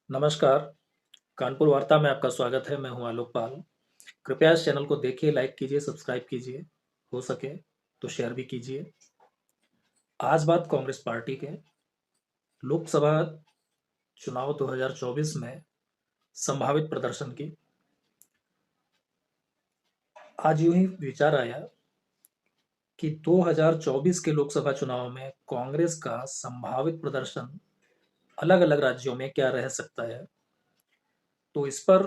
नमस्कार, कानपुर वार्ता में आपका स्वागत है। मैं हूं आलोक पाल। कृपया इस चैनल को देखिए, लाइक कीजिए, सब्सक्राइब कीजिए। हो सके तो शेयर भी कीजिए। आज बात कांग्रेस पार्टी के लोकसभा चुनाव 2024 में संभावित प्रदर्शन की। आज यूं ही विचार आया कि 2024 के लोकसभा चुनाव में कांग्रेस का संभावित प्रदर्शन अलग-अलग राज्यों में क्या रह सकता है। तो इस पर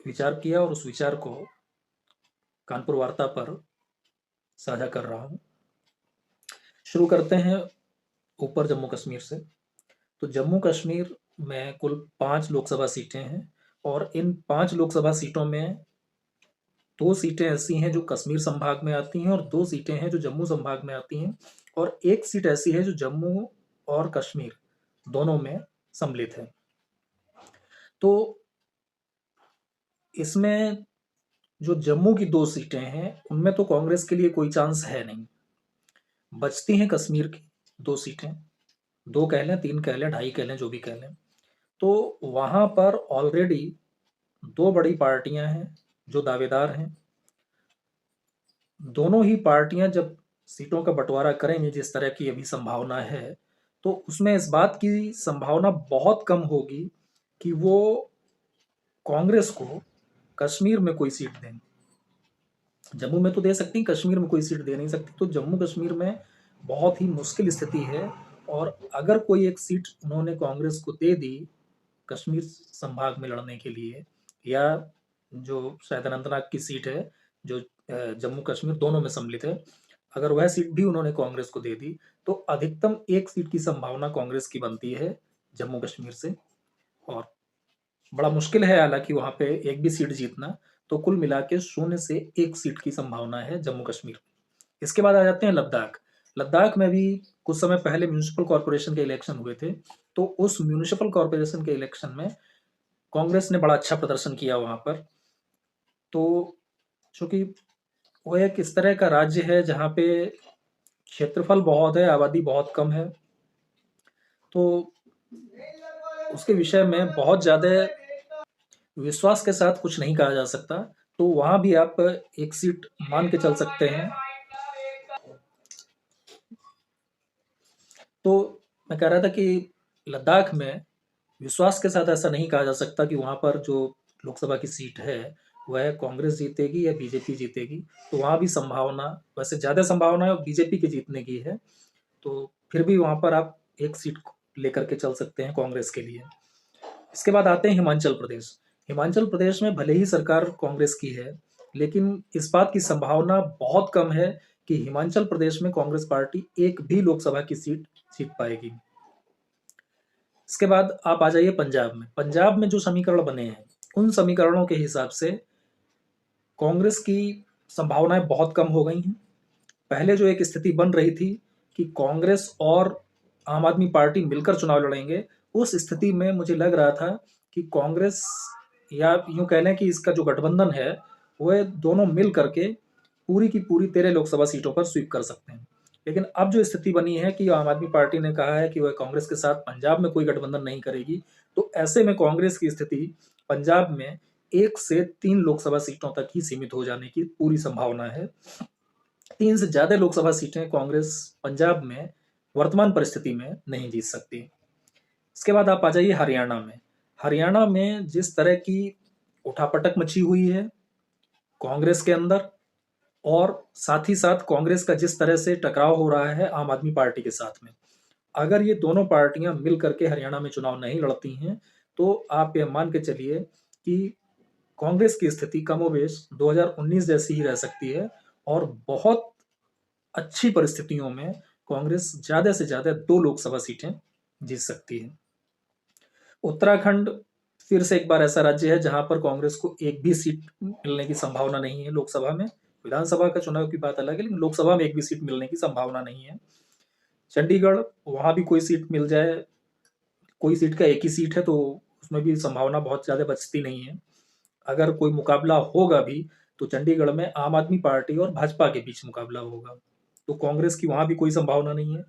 विचार किया और उस विचार को कानपुर वार्ता पर साझा कर रहा हूं। शुरू करते हैं ऊपर जम्मू कश्मीर से। तो जम्मू कश्मीर में कुल 5 लोकसभा सीटें हैं और इन 5 लोकसभा सीटों में 2 सीटें ऐसी हैं जो कश्मीर संभाग में आती हैं और 2 सीटें हैं जो जम्मू संभाग में आती हैं और 1 सीट ऐसी है जो जम्मू और कश्मीर दोनों में सम्मिलित है। तो इसमें जो जम्मू की 2 सीटें हैं, उनमें तो कांग्रेस के लिए कोई चांस है नहीं। बचती हैं कश्मीर की 2 सीटें, 2 कह लें, 3 कह लें, ढाई कह लें, जो भी कह लें। तो वहाँ पर ऑलरेडी 2 बड़ी पार्टियां हैं जो दावेदार हैं। दोनों ही पार्टियां जब सीटों का बंटवारा करेंगी, जिस तरह की अभी संभावना है, तो उसमें इस बात की संभावना बहुत कम होगी कि वो कांग्रेस को कश्मीर में कोई सीट दें। जम्मू में तो दे सकती, कश्मीर में कोई सीट दे नहीं सकती। तो जम्मू कश्मीर में बहुत ही मुश्किल स्थिति है और अगर कोई एक सीट उन्होंने कांग्रेस को दे दी कश्मीर संभाग में लड़ने के लिए, या जो शायद अनंतनाग की सीट है जो जम्मू कश्मीर दोनों में सम्मिलित है, अगर वह सीट भी उन्होंने कांग्रेस को दे दी तो अधिकतम 1 सीट की संभावना कांग्रेस की बनती है जम्मू कश्मीर से। और बड़ा मुश्किल है हालांकि वहां पे एक भी सीट जीतना। तो कुल मिला के 0 से 1 सीट की संभावना है जम्मू कश्मीर में। इसके बाद आ जाते हैं लद्दाख। लद्दाख में भी कुछ समय पहले म्यूनिसिपल कॉरपोरेशन के इलेक्शन हुए थे। तो उस म्यूनिसिपल कॉरपोरेशन के इलेक्शन में कांग्रेस ने बड़ा अच्छा प्रदर्शन किया वहां पर। तो चूंकि वो एक इस तरह का राज्य है जहाँ पे क्षेत्रफल बहुत है, आबादी बहुत कम है, तो उसके विषय में बहुत ज़्यादा विश्वास के साथ कुछ नहीं कहा जा सकता। तो वहाँ भी आप एक सीट मान के चल सकते हैं। तो मैं कह रहा था कि लद्दाख में विश्वास के साथ ऐसा नहीं कहा जा सकता कि वहाँ पर जो लोकसभा की सीट है वह कांग्रेस जीतेगी या बीजेपी जीतेगी। तो वहाँ भी संभावना, वैसे ज़्यादा संभावना है बीजेपी के जीतने की है। तो फिर भी वहाँ पर आप एक सीट लेकर के चल सकते हैं कांग्रेस के लिए। इसके बाद आते हैं हिमाचल प्रदेश। हिमाचल प्रदेश में भले ही सरकार कांग्रेस की है, लेकिन इस बात की संभावना बहुत कम है कि हिमाचल प्रदेश में कांग्रेस पार्टी एक भी लोकसभा की सीट जीत पाएगी। इसके बाद आप आ जाइए पंजाब में। पंजाब में जो समीकरण बने हैं, उन समीकरणों के हिसाब से कांग्रेस की संभावनाएं बहुत कम हो गई हैं। पहले जो एक स्थिति बन रही थी कि कांग्रेस और आम आदमी पार्टी मिलकर चुनाव लड़ेंगे, उस स्थिति में मुझे लग रहा था कि कांग्रेस, या यूं कह लें कि इसका जो गठबंधन है, वह दोनों मिल करके पूरी की पूरी 13 लोकसभा सीटों पर स्वीप कर सकते हैं। लेकिन अब जो स्थिति बनी है कि आम आदमी पार्टी ने कहा है कि वह कांग्रेस के साथ पंजाब में कोई गठबंधन नहीं करेगी, तो ऐसे में कांग्रेस की स्थिति पंजाब में 1 से 3 लोकसभा सीटों तक ही सीमित हो जाने की पूरी संभावना है। 3 से ज्यादा लोकसभा सीटें कांग्रेस पंजाब में वर्तमान परिस्थिति में नहीं जीत सकती। इसके बाद आप आ जाइए हरियाणा में। हरियाणा में जिस तरह की उठापटक मची हुई है कांग्रेस के अंदर, और साथ ही साथ कांग्रेस का जिस तरह से टकराव हो रहा है आम आदमी पार्टी के साथ में, अगर ये दोनों पार्टियां मिल करके हरियाणा में चुनाव नहीं लड़ती हैं, तो आप ये मान के चलिए कि कांग्रेस की स्थिति कमोबेश 2019 जैसी ही रह सकती है और बहुत अच्छी परिस्थितियों में कांग्रेस ज्यादा से ज्यादा 2 लोकसभा सीटें जीत सकती है। उत्तराखंड फिर से एक बार ऐसा राज्य है जहां पर कांग्रेस को एक भी सीट मिलने की संभावना नहीं है लोकसभा में। विधानसभा का चुनाव की बात अलग है, लेकिन लोकसभा में एक भी सीट मिलने की संभावना नहीं है। चंडीगढ़, वहां भी कोई सीट मिल जाए, कोई सीट का एक ही सीट है, तो उसमें भी संभावना बहुत ज्यादा बचती नहीं है। अगर कोई मुकाबला होगा भी तो चंडीगढ़ में आम आदमी पार्टी और भाजपा के बीच मुकाबला होगा। तो कांग्रेस की वहां भी कोई संभावना नहीं है।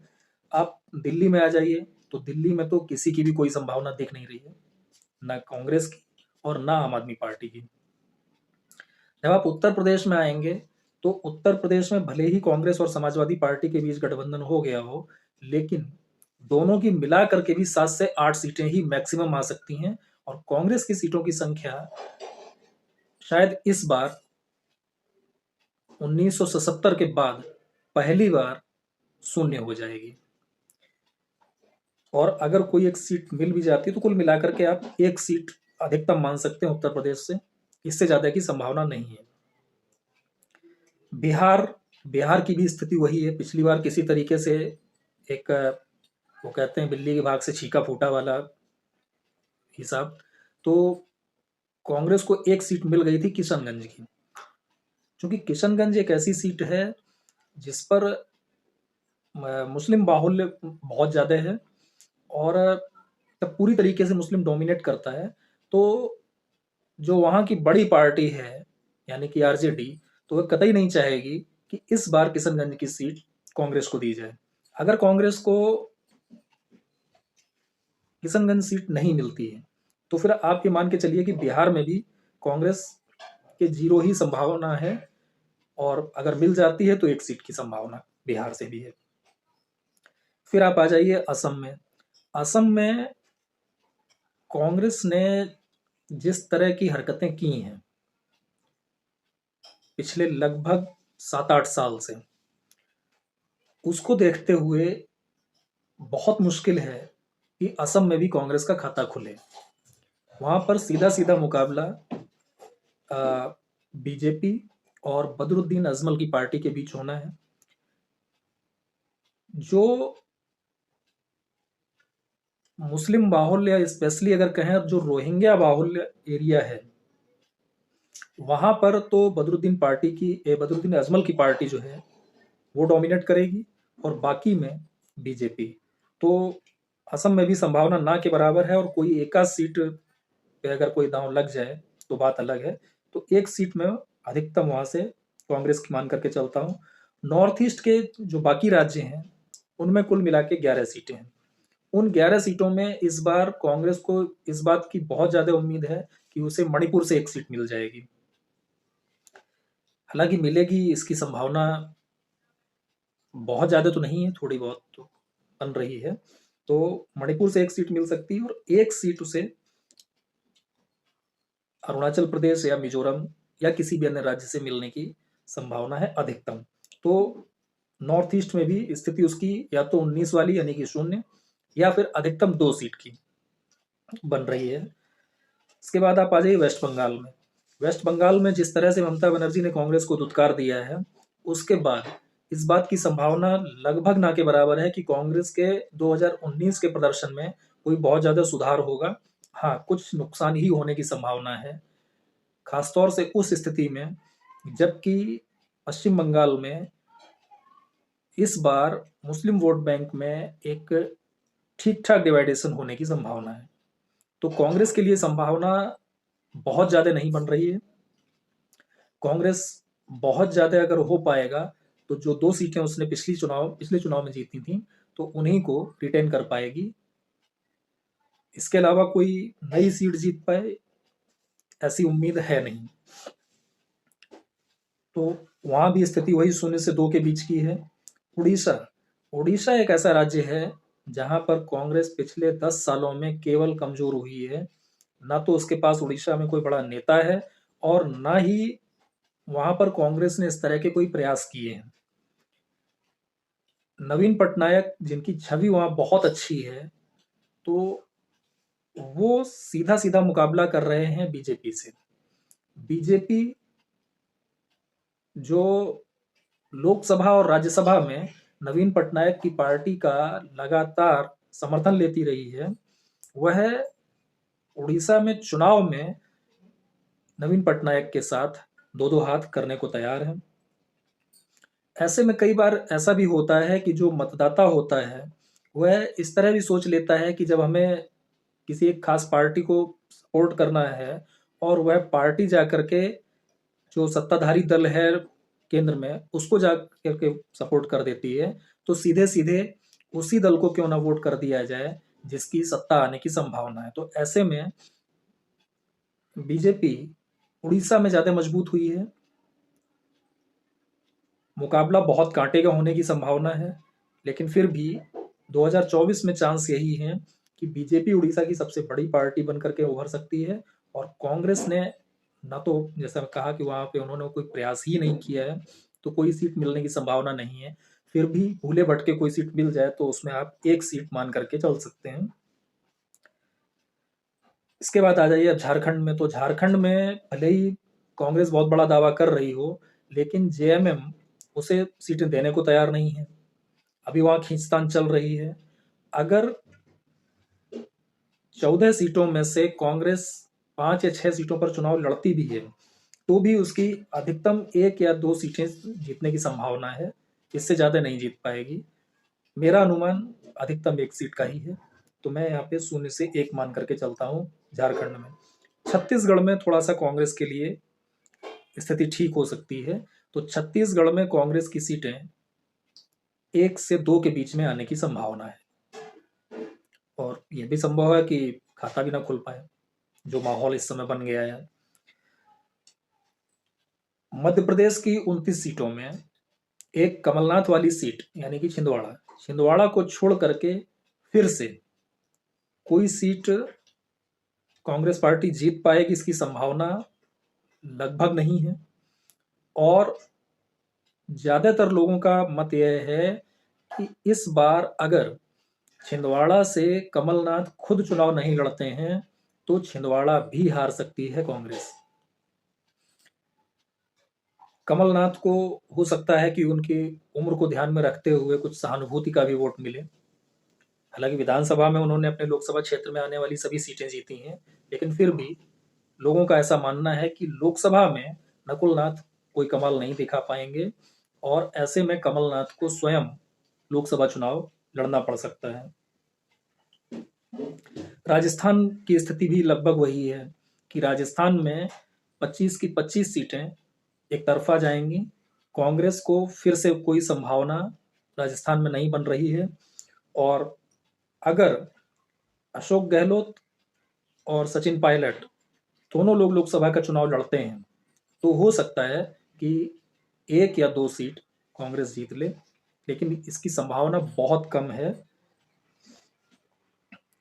आप दिल्ली में आ जाइए, तो दिल्ली में तो किसी की भी कोई संभावना दिख नहीं रही है। ना कांग्रेस की और ना आम आदमी पार्टी की। जब आप उत्तर प्रदेश में आएंगे तो उत्तर प्रदेश में भले ही कांग्रेस और समाजवादी पार्टी के बीच गठबंधन हो गया हो, लेकिन दोनों की मिला करके भी 7 से 8 सीटें ही मैक्सिमम आ सकती हैं। और कांग्रेस की सीटों की संख्या शायद इस बार 1977 के बाद पहली बार शून्य हो जाएगी। और अगर कोई एक सीट मिल भी जाती है तो कुल मिलाकर के आप एक सीट अधिकतम मान सकते हैं उत्तर प्रदेश से, इससे ज्यादा की संभावना नहीं है। बिहार बिहार की भी स्थिति वही है। पिछली बार किसी तरीके से एक, वो कहते हैं बिल्ली के भाग से छीका फूटा वाला हिसाब, तो कांग्रेस को एक सीट मिल गई थी किशनगंज की। क्योंकि किशनगंज एक ऐसी सीट है जिस पर मुस्लिम बाहुल्य बहुत ज्यादा है और तब पूरी तरीके से मुस्लिम डोमिनेट करता है। तो जो वहाँ की बड़ी पार्टी है यानी कि आरजेडी, तो वह कतई नहीं चाहेगी कि इस बार किशनगंज की सीट कांग्रेस को दी जाए। अगर कांग्रेस को किशनगंज सीट नहीं मिलती है तो फिर आप ये मान के चलिए कि बिहार में भी कांग्रेस के 0 ही संभावना है, और अगर मिल जाती है तो एक सीट की संभावना बिहार से भी है। फिर आप आ जाइए असम में। असम में कांग्रेस ने जिस तरह की हरकतें की हैं पिछले लगभग 7-8 साल से, उसको देखते हुए बहुत मुश्किल है कि असम में भी कांग्रेस का खाता खुले। वहां पर सीधा सीधा मुकाबला बीजेपी और बदरुद्दीन अजमल की पार्टी के बीच होना है। जो मुस्लिम बाहुल्य, स्पेशली अगर कहें जो रोहिंग्या बाहुल्य एरिया है, वहां पर तो बदरुद्दीन अजमल की पार्टी जो है वो डोमिनेट करेगी और बाकी में बीजेपी। तो असम में भी संभावना ना के बराबर है, और कोई एकाध सीट पे अगर कोई दांव लग जाए तो बात अलग है। तो एक सीट में अधिकतम वहां से कांग्रेस की मान करके चलता हूँ। नॉर्थ ईस्ट के जो बाकी राज्य हैं उनमें कुल मिला के 11 सीटें हैं। उन 11 सीटों में इस बार कांग्रेस को इस बात की बहुत ज्यादा उम्मीद है कि उसे मणिपुर से एक सीट मिल जाएगी। हालांकि मिलेगी इसकी संभावना बहुत ज्यादा तो नहीं है, थोड़ी बहुत तो बन रही है। तो मणिपुर से एक सीट मिल सकती है और एक सीट उसे अरुणाचल प्रदेश या मिजोरम या किसी भी अन्य राज्य से मिलने की संभावना है अधिकतम। तो नॉर्थ ईस्ट में भी स्थिति उसकी या तो 19 वाली यानी कि शून्य, या फिर अधिकतम 2 सीट की बन रही है। इसके बाद आप आ जाइए वेस्ट बंगाल में। वेस्ट बंगाल में जिस तरह से ममता बनर्जी ने कांग्रेस को धुतकार दिया है, उसके बाद इस बात की संभावना लगभग ना के बराबर है कि कांग्रेस के 2019 के प्रदर्शन में कोई बहुत ज्यादा सुधार होगा। हाँ, कुछ नुकसान ही होने की संभावना है, खासतौर से उस स्थिति में जबकि पश्चिम बंगाल में इस बार मुस्लिम वोट बैंक में एक ठीक ठाक डिवाइडेशन होने की संभावना है। तो कांग्रेस के लिए संभावना बहुत ज्यादा नहीं बन रही है। कांग्रेस बहुत ज्यादा अगर हो पाएगा तो जो 2 सीटें उसने पिछले चुनाव में जीती थी तो उन्हीं को रिटेन कर पाएगी। इसके अलावा कोई नई सीट जीत पाए ऐसी उम्मीद है नहीं। तो वहां भी स्थिति वही 0 से 2 के बीच की है। उड़ीसा उड़ीसा एक ऐसा राज्य है जहां पर कांग्रेस पिछले 10 सालों में केवल कमजोर हुई है। ना तो उसके पास उड़ीसा में कोई बड़ा नेता है और ना ही वहां पर कांग्रेस ने इस तरह के कोई प्रयास किए हैं। नवीन पटनायक जिनकी छवि वहां बहुत अच्छी है, तो वो सीधा सीधा मुकाबला कर रहे हैं बीजेपी से। बीजेपी जो लोकसभा और राज्यसभा में नवीन पटनायक की पार्टी का लगातार समर्थन लेती रही है, वह उड़ीसा में चुनाव में नवीन पटनायक के साथ दो दो हाथ करने को तैयार है। ऐसे में कई बार ऐसा भी होता है कि जो मतदाता होता है वह इस तरह भी सोच लेता है कि जब हमें किसी एक खास पार्टी को सपोर्ट करना है और वह पार्टी जा करके जो सत्ताधारी दल है केंद्र में उसको जा करके सपोर्ट कर देती है, तो सीधे सीधे उसी दल को क्यों ना वोट कर दिया जाए जिसकी सत्ता आने की संभावना है। तो ऐसे में बीजेपी उड़ीसा में ज़्यादा मजबूत हुई है। मुकाबला बहुत कांटे का होने की संभावना है, लेकिन फिर भी 2024 में चांस यही है कि बीजेपी उड़ीसा की सबसे बड़ी पार्टी बनकर के उभर सकती है। और कांग्रेस ने ना तो, जैसा कहा कि वहाँ पे उन्होंने कोई प्रयास ही नहीं किया है, तो कोई सीट मिलने की संभावना नहीं है। फिर भी भूले भटके कोई सीट मिल जाए तो उसमें आप एक सीट मान करके चल सकते हैं। इसके बाद आ जाइए अब झारखंड में। तो झारखंड में भले ही कांग्रेस बहुत बड़ा दावा कर रही हो, लेकिन जेएमएम उसे सीटें देने को तैयार नहीं है। अभी वहां खींचतान चल रही है। अगर 14 सीटों में से कांग्रेस 5 या 6 सीटों पर चुनाव लड़ती भी है, तो भी उसकी अधिकतम 1 या 2 सीटें जीतने की संभावना है। इससे ज़्यादा नहीं जीत पाएगी। मेरा अनुमान अधिकतम 1 सीट का ही है। तो मैं यहाँ पे 0 से 1 मान करके चलता हूँ झारखंड में। छत्तीसगढ़ में थोड़ा सा कांग्रेस के लिए स्थिति ठीक हो सकती है। तो छत्तीसगढ़ में कांग्रेस की सीटें 1 से 2 के बीच में आने की संभावना है। और यह भी संभव है कि खाता भी ना खुल पाए, जो माहौल इस समय बन गया है। मध्य प्रदेश की 29 सीटों में एक कमलनाथ वाली सीट यानी कि छिंदवाड़ा, छिंदवाड़ा को छोड़ करके फिर से कोई सीट कांग्रेस पार्टी जीत पाएगी, इसकी संभावना लगभग नहीं है। और ज्यादातर लोगों का मत यह है कि इस बार अगर छिंदवाड़ा से कमलनाथ खुद चुनाव नहीं लड़ते हैं तो छिंदवाड़ा भी हार सकती है कांग्रेस। कमलनाथ को हो सकता है कि उनकी उम्र को ध्यान में रखते हुए कुछ सहानुभूति का भी वोट मिले। हालांकि विधानसभा में उन्होंने अपने लोकसभा क्षेत्र में आने वाली सभी सीटें जीती हैं, लेकिन फिर भी लोगों का ऐसा मानना है कि लोकसभा में नकुलनाथ कोई कमाल नहीं दिखा पाएंगे और ऐसे में कमलनाथ को स्वयं लोकसभा चुनाव लड़ना पड़ सकता है। राजस्थान की स्थिति भी लगभग वही है कि राजस्थान में 25 की 25 सीटें एक तरफा जाएंगी। कांग्रेस को फिर से कोई संभावना राजस्थान में नहीं बन रही है। और अगर अशोक गहलोत और सचिन पायलट दोनों लोग लोकसभा का चुनाव लड़ते हैं तो हो सकता है कि 1 या 2 सीट कांग्रेस जीत ले, लेकिन इसकी संभावना बहुत कम है।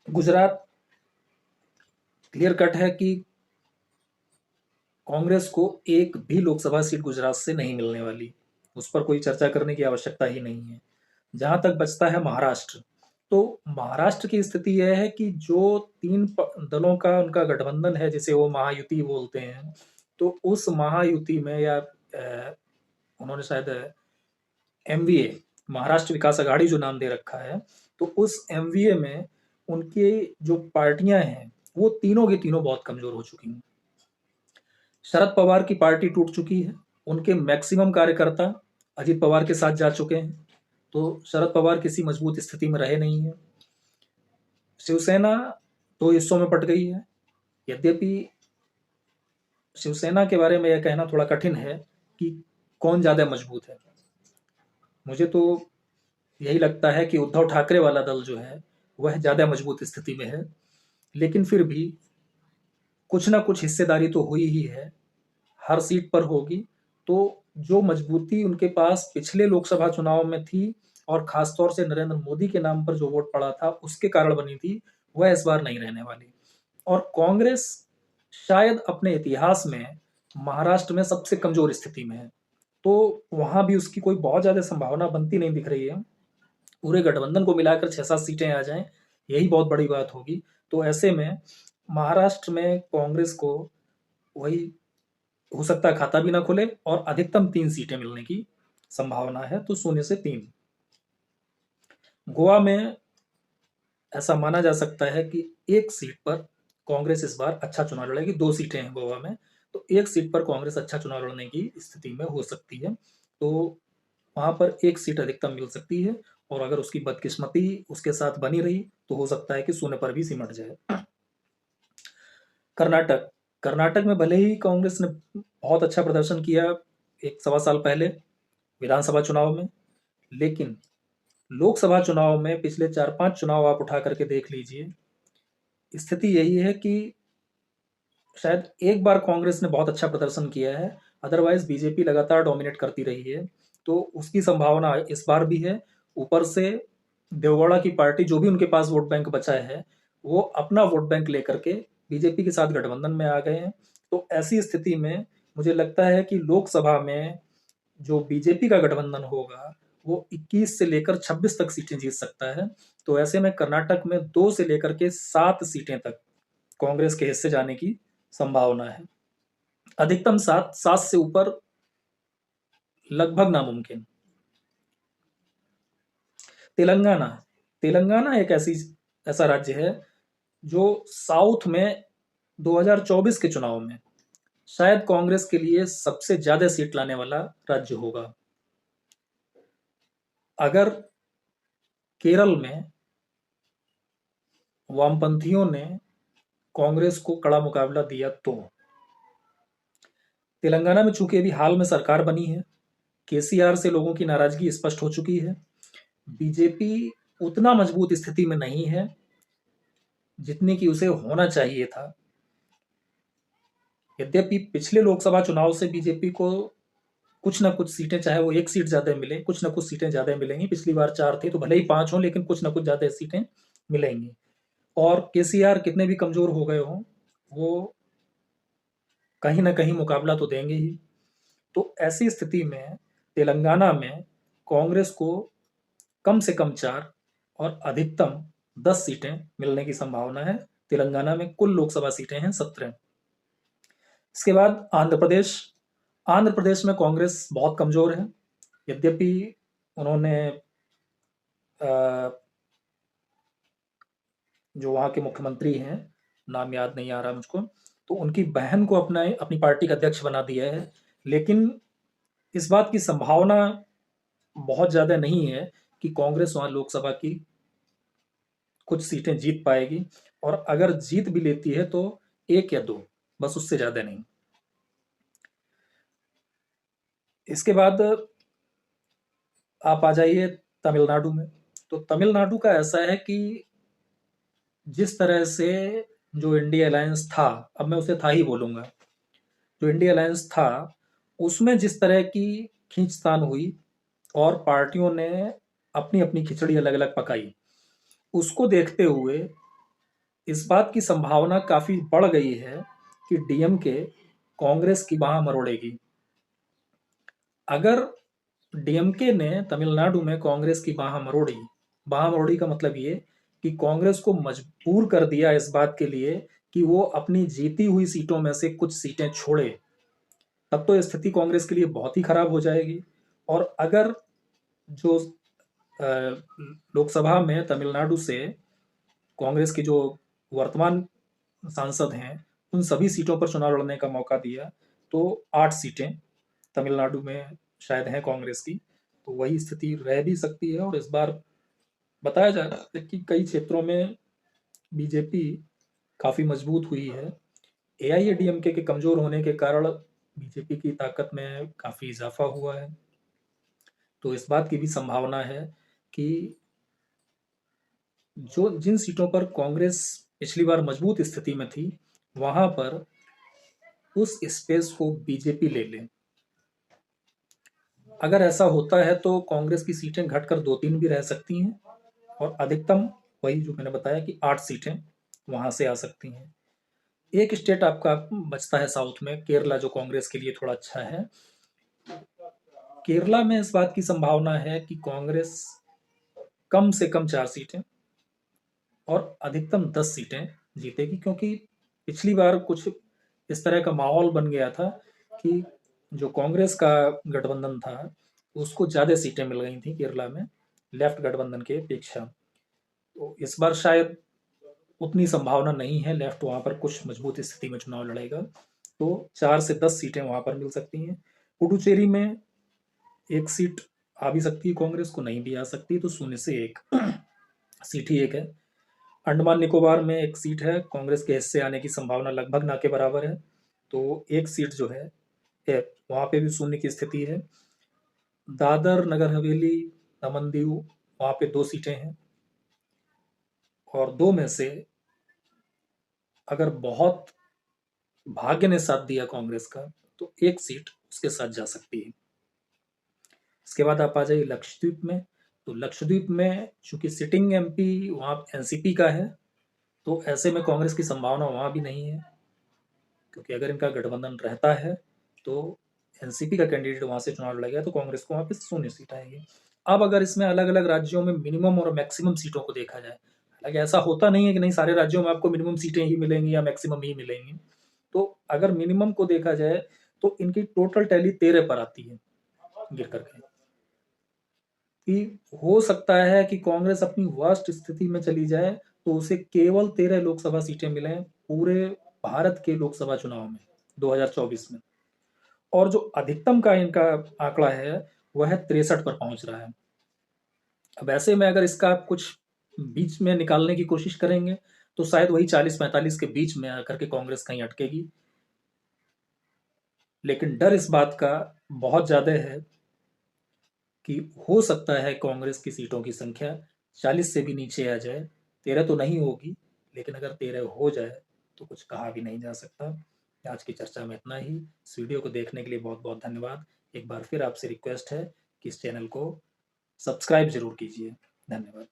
गुजरात क्लियर कट है कि कांग्रेस को एक भी लोकसभा सीट गुजरात से नहीं मिलने वाली, उस पर कोई चर्चा करने की आवश्यकता ही नहीं है। जहां तक बचता है महाराष्ट्र, तो महाराष्ट्र की स्थिति यह है कि जो 3 दलों का उनका गठबंधन है, जिसे वो महायुति बोलते हैं, तो उस महायुति में या उन्होंने शायद एमवीए, महाराष्ट्र विकास अघाड़ी जो नाम दे रखा है, तो उस एमवीए में उनके जो पार्टियां हैं वो तीनों की तीनों बहुत कमजोर हो चुकी हैं। शरद पवार की पार्टी टूट चुकी है, उनके मैक्सिमम कार्यकर्ता अजित पवार के साथ जा चुके हैं, तो शरद पवार किसी मजबूत स्थिति में रहे नहीं है। शिवसेना 2 हिस्सों में बट गई है। यद्यपि शिवसेना के बारे में यह कहना थोड़ा कठिन है कि कौन ज्यादा मजबूत है। मुझे तो यही लगता है कि उद्धव ठाकरे वाला दल जो है वह ज्यादा मजबूत स्थिति में है, लेकिन फिर भी कुछ ना कुछ हिस्सेदारी तो हुई ही है, हर सीट पर होगी। तो जो मजबूती उनके पास पिछले लोकसभा चुनाव में थी और खासतौर से नरेंद्र मोदी के नाम पर जो वोट पड़ा था उसके कारण बनी थी, वह इस बार नहीं रहने वाली। और कांग्रेस शायद अपने इतिहास में महाराष्ट्र में सबसे कमजोर स्थिति में है, तो वहां भी उसकी कोई बहुत ज्यादा संभावना बनती नहीं दिख रही है। पूरे गठबंधन को मिलाकर 6-7 सीटें आ जाएं, यही बहुत बड़ी बात होगी। तो ऐसे में महाराष्ट्र में कांग्रेस को वही हो सकता है खाता भी ना खुले और अधिकतम 3 सीटें मिलने की संभावना है, तो 0 से 3। गोवा में ऐसा माना जा सकता है कि 1 सीट पर कांग्रेस इस बार अच्छा चुनाव लड़ेगी। 2 सीटें हैं गोवा में, तो 1 सीट पर कांग्रेस अच्छा चुनाव लड़ने की स्थिति में हो सकती है। तो वहां पर 1 सीट अधिकतम मिल सकती है और अगर उसकी बदकिस्मती उसके साथ बनी रही तो हो सकता है कि शून्य पर भी सिमट जाए। कर्नाटक, कर्नाटक में भले ही कांग्रेस ने बहुत अच्छा प्रदर्शन किया 1 सवा साल पहले विधानसभा चुनाव में, लेकिन लोकसभा चुनाव में पिछले 4-5 चुनाव आप उठा करके देख लीजिए, स्थिति यही है कि शायद एक बार कांग्रेस ने बहुत अच्छा प्रदर्शन किया है, अदरवाइज बीजेपी लगातार डोमिनेट करती रही है। तो उसकी संभावना इस बार भी है। ऊपर से देवगौड़ा की पार्टी, जो भी उनके पास वोट बैंक बचा है, वो अपना वोट बैंक लेकर के बीजेपी के साथ गठबंधन में आ गए हैं। तो ऐसी स्थिति में मुझे लगता है कि लोकसभा में जो बीजेपी का गठबंधन होगा, वो 21 से लेकर 26 तक सीटें जीत सकता है। तो ऐसे में कर्नाटक में 2 से लेकर के 7 सीटें तक कांग्रेस के हिस्से जाने की संभावना है। अधिकतम 7, 7 से ऊपर लगभग नामुमकिन। तेलंगाना, तेलंगाना एक ऐसा राज्य है जो साउथ में 2024 के चुनाव में शायद कांग्रेस के लिए सबसे ज्यादा सीट लाने वाला राज्य होगा। अगर केरल में वामपंथियों ने कांग्रेस को कड़ा मुकाबला दिया, तो तेलंगाना में चूंकि अभी हाल में सरकार बनी है, केसीआर से लोगों की नाराजगी स्पष्ट हो चुकी है। बीजेपी उतना मजबूत स्थिति में नहीं है जितनी कि उसे होना चाहिए था। यद्यपि पिछले लोकसभा चुनाव से बीजेपी को कुछ ना कुछ सीटें, चाहे वो एक सीट ज्यादा मिले, कुछ ना कुछ सीटें ज्यादा मिलेंगी। पिछली बार 4 थी, तो भले ही 5 हो, लेकिन कुछ ना कुछ ज्यादा सीटें मिलेंगी। और केसीआर कितने भी कमजोर हो गए हों, वो कहीं ना कहीं मुकाबला तो देंगे ही। तो ऐसी स्थिति में तेलंगाना में कांग्रेस को कम से कम 4 और अधिकतम 10 सीटें मिलने की संभावना है। तेलंगाना में कुल लोकसभा सीटें हैं 17। इसके बाद आंध्र प्रदेश। आंध्र प्रदेश में कांग्रेस बहुत कमजोर है। यद्यपि उन्होंने अ, जो वहाँ के मुख्यमंत्री हैं, नाम याद नहीं आ रहा मुझको, तो उनकी बहन को अपना अपनी पार्टी का अध्यक्ष बना दिया है। लेकिन इस बात की संभावना बहुत ज्यादा नहीं है कि कांग्रेस वहाँ लोकसभा की कुछ सीटें जीत पाएगी। और अगर जीत भी लेती है तो 1 या 2, बस उससे ज्यादा नहीं। इसके बाद आप आ जाइए तमिलनाडु में। तो तमिलनाडु का ऐसा है कि जिस तरह से जो इंडिया अलायंस था, अब मैं उसे था ही बोलूंगा, जो इंडिया अलायंस था उसमें जिस तरह की खींचतान हुई और पार्टियों ने अपनी अपनी खिचड़ी अलग अलग पकाई, उसको देखते हुए इस बात की संभावना काफी बढ़ गई है कि डीएमके कांग्रेस की बाह मरोड़ेगी। अगर डीएमके ने तमिलनाडु में कांग्रेस की बाह मरोड़ी का मतलब ये कि कांग्रेस को मजबूर कर दिया इस बात के लिए कि वो अपनी जीती हुई सीटों में से कुछ सीटें छोड़े, तब तो स्थिति कांग्रेस के लिए बहुत ही खराब हो जाएगी। और अगर जो अ, लोकसभा में तमिलनाडु से कांग्रेस की जो वर्तमान सांसद हैं, उन सभी सीटों पर चुनाव लड़ने का मौका दिया, तो 8 सीटें तमिलनाडु में शायद हैं कांग्रेस की। तो वही स्थिति रह भी सकती है। और इस बार बताया जा रहा है कि कई क्षेत्रों में बीजेपी काफी मजबूत हुई है। एआईएडीएमके के कमजोर होने के कारण बीजेपी की ताकत में काफी इजाफा हुआ है। तो इस बात की भी संभावना है कि जो जिन सीटों पर कांग्रेस पिछली बार मजबूत स्थिति में थी, वहां पर उस स्पेस को बीजेपी ले ले। अगर ऐसा होता है तो कांग्रेस की सीटें घटकर 2-3 भी रह सकती हैं और अधिकतम वही जो मैंने बताया कि 8 सीटें वहां से आ सकती हैं। एक स्टेट आपका बचता है साउथ में, केरला, जो कांग्रेस के लिए थोड़ा अच्छा है। केरला में इस बात की संभावना है कि कांग्रेस कम से कम 4 सीटें और अधिकतम 10 सीटें जीतेगी, क्योंकि पिछली बार कुछ इस तरह का माहौल बन गया था कि जो कांग्रेस का गठबंधन था उसको ज्यादा सीटें मिल गई थी केरला में, लेफ्ट गठबंधन के अपेक्षा। तो इस बार शायद उतनी संभावना नहीं है, लेफ्ट वहां पर कुछ मजबूत स्थिति में चुनाव लड़ेगा। तो 4 से 10 सीटें वहां पर मिल सकती हैं। पुडुचेरी में 1 सीट आ भी सकती है कांग्रेस को, नहीं भी आ सकती, तो 0 से 1 सीट ही एक है। अंडमान निकोबार में 1 सीट है, कांग्रेस के हिस्से आने की संभावना लगभग ना के बराबर है। तो 1 सीट जो है वहां पे भी शून्य की स्थिति है। दादर नगर हवेली, दमन दीव, वहां पे 2 सीटें हैं। और 2 में से अगर बहुत भाग्य ने साथ दिया कांग्रेस का, तो एक सीट उसके साथ जा सकती है। इसके बाद आप आ जाइए लक्षद्वीप में। तो लक्षद्वीप में चूंकि सिटिंग एमपी वहाँ एनसीपी का है, तो ऐसे में कांग्रेस की संभावना वहाँ भी नहीं है, क्योंकि अगर इनका गठबंधन रहता है तो एनसीपी का कैंडिडेट वहाँ से चुनाव लड़ेगा, तो कांग्रेस को वहाँ पे 0 सीट आएगी। अब अगर इसमें अलग अलग राज्यों में मिनिमम और मैक्सिमम सीटों को देखा जाए, हालांकि ऐसा होता नहीं है कि नहीं सारे राज्यों में आपको मिनिमम सीटें ही मिलेंगी या मैक्सिमम ही मिलेंगी। तो अगर मिनिमम को देखा जाए तो इनकी टोटल टैली 13 पर आती है गिर करके, कि हो सकता है कि कांग्रेस अपनी वर्स्ट स्थिति में चली जाए तो उसे केवल 13 लोकसभा सीटें मिलें पूरे भारत के लोकसभा चुनाव में 2024 में। और जो अधिकतम का इनका आंकड़ा है वह है 63 पर पहुंच रहा है। अब ऐसे में अगर इसका आप कुछ बीच में निकालने की कोशिश करेंगे तो शायद वही 40-45 के बीच में आकर के कांग्रेस कहीं अटकेगी। लेकिन डर इस बात का बहुत ज्यादा है कि हो सकता है कांग्रेस की सीटों की संख्या 40 से भी नीचे आ जाए। 13 तो नहीं होगी, लेकिन अगर 13 हो जाए तो कुछ कहा भी नहीं जा सकता। आज की चर्चा में इतना ही। इस वीडियो को देखने के लिए बहुत बहुत धन्यवाद। एक बार फिर आपसे रिक्वेस्ट है कि इस चैनल को सब्सक्राइब जरूर कीजिए। धन्यवाद।